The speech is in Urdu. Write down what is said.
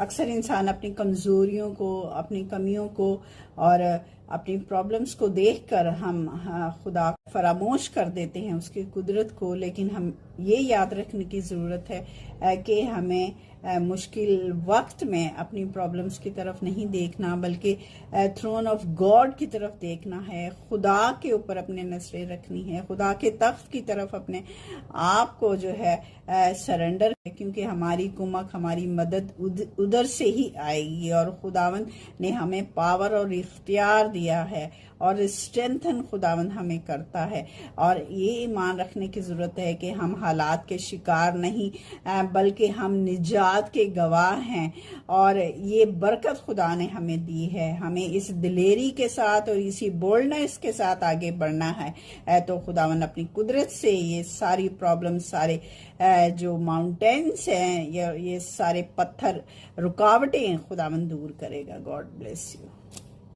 اکثر انسان اپنی کمزوریوں کو، اپنی کمیوں کو اور اپنی پرابلمز کو دیکھ کر ہم خدا فراموش کر دیتے ہیں، اس کی قدرت کو. لیکن ہم یہ یاد رکھنے کی ضرورت ہے کہ ہمیں مشکل وقت میں اپنی پرابلمز کی طرف نہیں دیکھنا، بلکہ تھرون آف گاڈ کی طرف دیکھنا ہے. خدا کے اوپر اپنے نظریں رکھنی ہے، خدا کے تخت کی طرف اپنے آپ کو جو ہے سرنڈر، کیونکہ ہماری کمک، ہماری مدد ادھر سے ہی آئے گی. اور خداوند نے ہمیں پاور اور اختیار دیا ہے، اور اسٹرینتھن خداوند ہمیں کرتا ہے. اور یہ ایمان رکھنے کی ضرورت ہے کہ ہم حالات کے شکار نہیں، بلکہ ہم نجات کے گواہ ہیں. اور یہ برکت خدا نے ہمیں دی ہے، ہمیں اس دلیری کے ساتھ اور اسی بولڈنس کے ساتھ آگے بڑھنا ہے. تو خداوند اپنی قدرت سے یہ ساری پرابلم، سارے جو ماؤنٹینس ہیں، یہ سارے پتھر، رکاوٹیں خداوند دور کرے گا. God bless you.